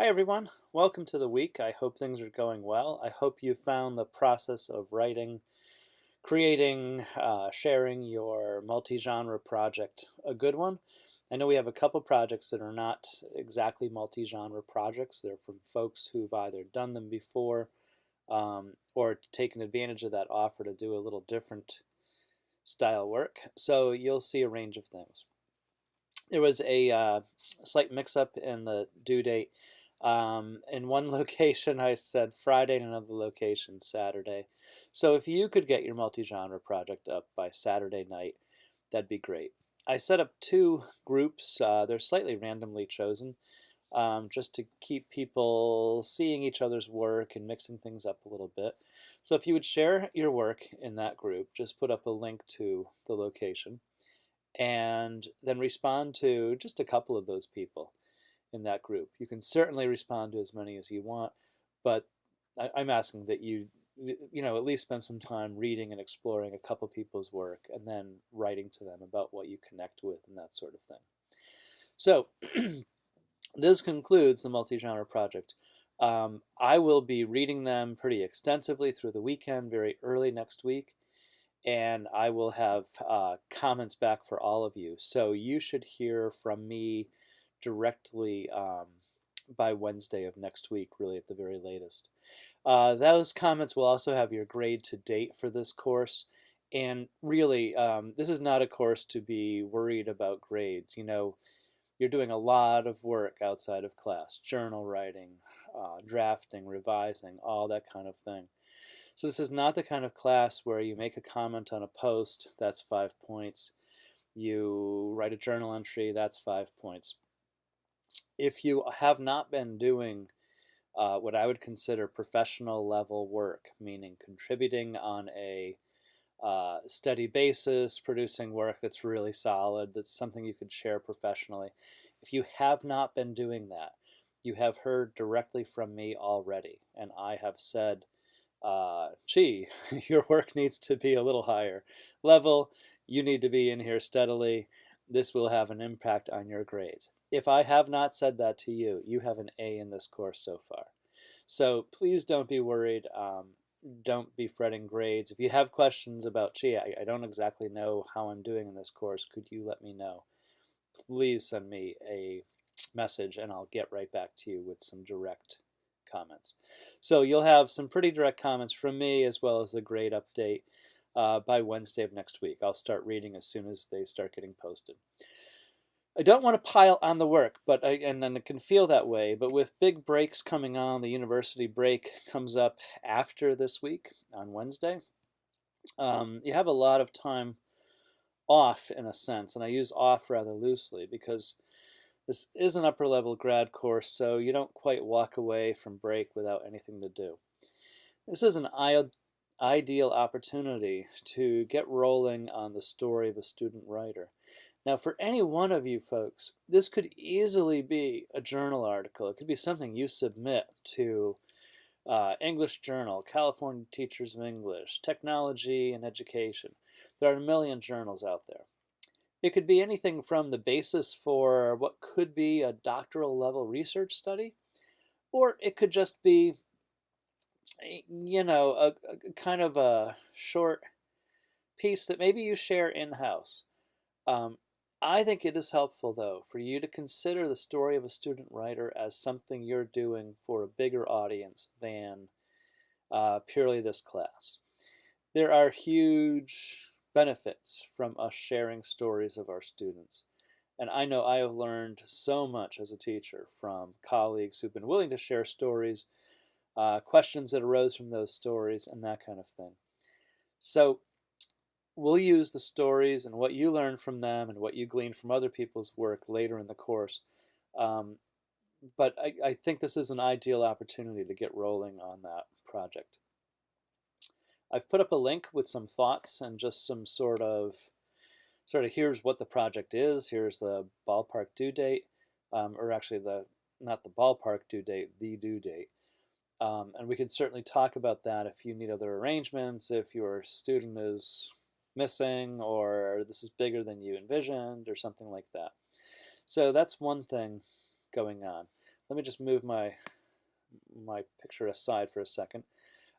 Hi everyone, welcome to the week. I hope things are going well. I hope you found the process of writing, creating, sharing your multi-genre project a good one. I know we have a couple projects that are not exactly multi-genre projects. They're from folks who've either done them before or taken advantage of that offer to do a little different style work. So you'll see a range of things. There was a slight mix-up in the due date. In one location, I said Friday, in another location, Saturday. So if you could get your multi-genre project up by Saturday night, that'd be great. I set up two groups. They're slightly randomly chosen, just to keep people seeing each other's work and mixing things up a little bit. So if you would share your work in that group, just put up a link to the location and then respond to just a couple of those people in that group. You can certainly respond to as many as you want, but I'm asking that you at least spend some time reading and exploring a couple people's work and then writing to them about what you connect with and that sort of thing. So this concludes the multi-genre project. I will be reading them pretty extensively through the weekend, very early next week, and I will have comments back for all of you. So you should hear from me directly by Wednesday of next week, really at the very latest. Those comments will also have your grade to date for this course. And really, this is not a course to be worried about grades. You're doing a lot of work outside of class, journal writing, drafting, revising, all that kind of thing. So this is not the kind of class where you make a comment on a post, that's 5 points. You write a journal entry, that's 5 points. If you have not been doing what I would consider professional level work, meaning contributing on a steady basis, producing work that's really solid, that's something you could share professionally. If you have not been doing that, you have heard directly from me already, and I have said, gee, your work needs to be a little higher level. You need to be in here steadily. This will have an impact on your grades. If I have not said that to you, you have an A in this course so far. So please don't be worried. Don't be fretting grades. If you have questions about, gee, I don't exactly know how I'm doing in this course, could you let me know? Please send me a message and I'll get right back to you with some direct comments. So you'll have some pretty direct comments from me as well as a grade update by Wednesday of next week. I'll start reading as soon as they start getting posted. I don't want to pile on the work, and it can feel that way, but with big breaks coming on, the university break comes up after this week on Wednesday. You have a lot of time off in a sense, and I use off rather loosely because this is an upper level grad course, so you don't quite walk away from break without anything to do. This is an ideal opportunity to get rolling on the story of a student writer. Now, for any one of you folks, this could easily be a journal article. It could be something you submit to English Journal, California Teachers of English, Technology and Education. There are a million journals out there. It could be anything from the basis for what could be a doctoral level research study, or it could just be, a kind of a short piece that maybe you share in-house. I think it is helpful, though, for you to consider the story of a student writer as something you're doing for a bigger audience than purely this class. There are huge benefits from us sharing stories of our students. And I know I have learned so much as a teacher from colleagues who've been willing to share stories, questions that arose from those stories, and that kind of thing. So we'll use the stories and what you learn from them and what you glean from other people's work later in the course. But I think this is an ideal opportunity to get rolling on that project. I've put up a link with some thoughts and just some sort of here's what the project is, here's the ballpark due date, or actually not the ballpark due date, the due date. And we can certainly talk about that if you need other arrangements, if your student is missing, or this is bigger than you envisioned, or something like that. So that's one thing going on. let me just move my picture aside for a second,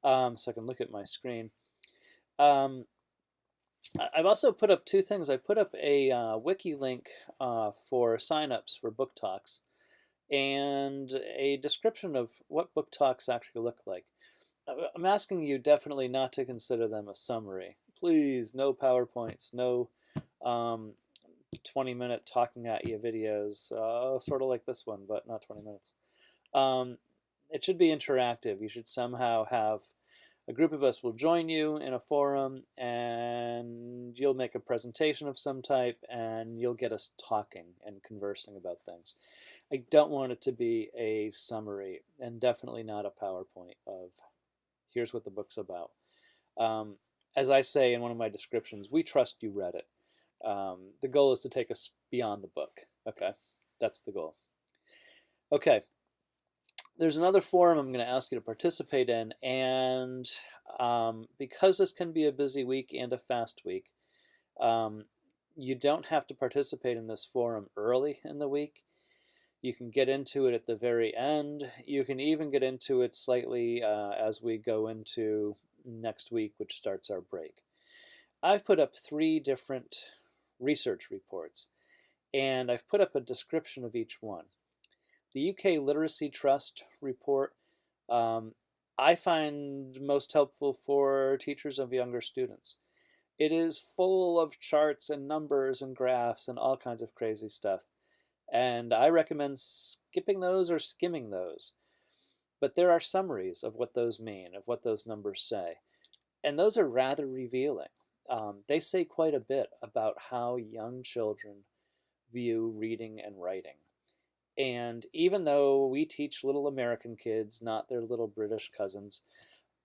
so I can look at my screen. Um, I've also put up two things. I put up a wiki link for signups for book talks and a description of what book talks actually look like. I'm asking you definitely not to consider them a summary. Please, no PowerPoints, no 20-minute talking at you videos, sort of like this one, but not 20 minutes. It should be interactive. You should somehow have a group of us will join you in a forum, and you'll make a presentation of some type, and you'll get us talking and conversing about things. I don't want it to be a summary, and definitely not a PowerPoint of here's what the book's about. As I say in one of my descriptions, we trust you read it. The goal is to take us beyond the book. Okay, that's the goal. Okay, there's another forum I'm going to ask you to participate in, and because this can be a busy week and a fast week, you don't have to participate in this forum early in the week. You can get into it at the very end. You can even get into it slightly as we go into next week, which starts our break. I've put up 3 different research reports, and I've put up a description of each one. The UK Literacy Trust report I find most helpful for teachers of younger students. It is full of charts and numbers and graphs and all kinds of crazy stuff. And I recommend skipping those or skimming those. But there are summaries of what those mean, of what those numbers say. And those are rather revealing. They say quite a bit about how young children view reading and writing. And even though we teach little American kids, not their little British cousins,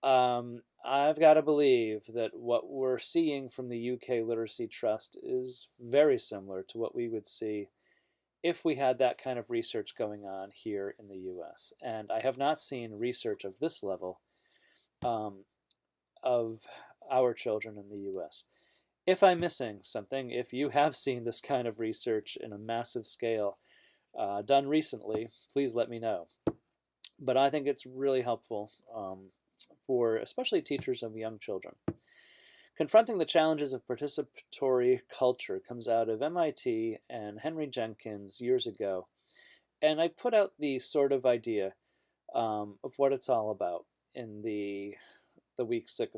I've got to believe that what we're seeing from the UK Literacy Trust is very similar to what we would see if we had that kind of research going on here in the US. And I have not seen research of this level of our children in the US. If I'm missing something, if you have seen this kind of research in a massive scale done recently, please let me know. But I think it's really helpful for especially teachers of young children. Confronting the Challenges of Participatory Culture comes out of MIT and Henry Jenkins years ago. And I put out the sort of idea of what it's all about in the week 6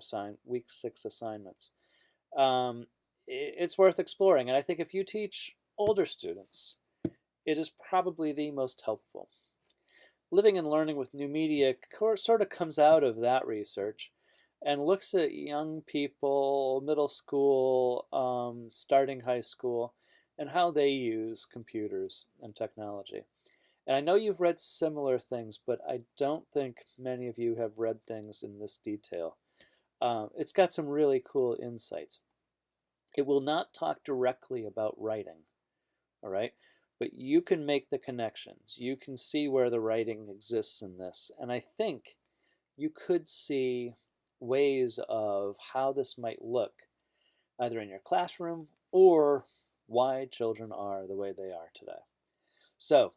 assignments. It's worth exploring. And I think if you teach older students, it is probably the most helpful. Living and Learning with New Media sort of comes out of that research and looks at young people, middle school, starting high school, and how they use computers and technology. And I know you've read similar things, but I don't think many of you have read things in this detail. It's got some really cool insights. It will not talk directly about writing, all right? But you can make the connections. You can see where the writing exists in this. And I think you could see ways of how this might look, either in your classroom or why children are the way they are today. So,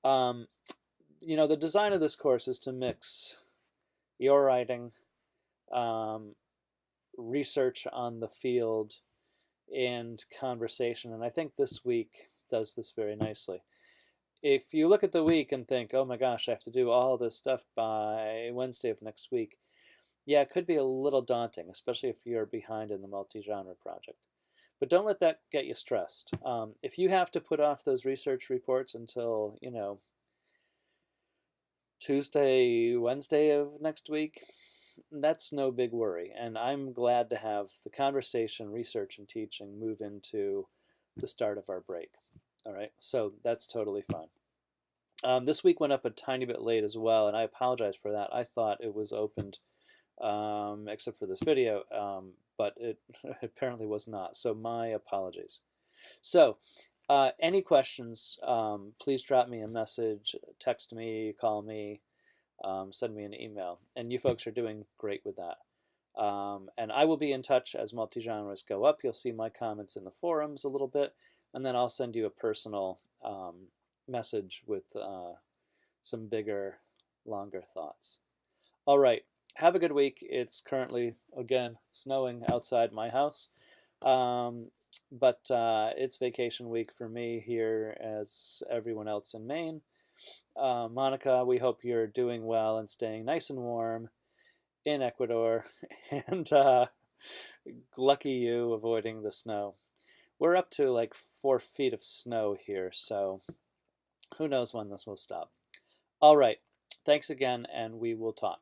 the design of this course is to mix your writing, research on the field, and conversation. And I think this week does this very nicely. If you look at the week and think, oh my gosh, I have to do all this stuff by Wednesday of next week, yeah, it could be a little daunting, especially if you're behind in the multi-genre project. But don't let that get you stressed. If you have to put off those research reports until, Tuesday, Wednesday of next week, that's no big worry. And I'm glad to have the conversation, research, and teaching move into the start of our break. All right, so that's totally fine. This week went up a tiny bit late as well, and I apologize for that. I thought it was opened, except for this video, but it apparently was not, so my apologies. So, any questions, please drop me a message, text me, call me, send me an email, and you folks are doing great with that. And I will be in touch as multi-genres go up. You'll see my comments in the forums a little bit, and then I'll send you a personal message with some bigger, longer thoughts. All right. Have a good week. It's currently, again, snowing outside my house. Um, but it's vacation week for me here as everyone else in Maine. Monica, we hope you're doing well and staying nice and warm in Ecuador. And lucky you avoiding the snow. We're up to like 4 feet of snow here, so who knows when this will stop. All right. Thanks again, and we will talk.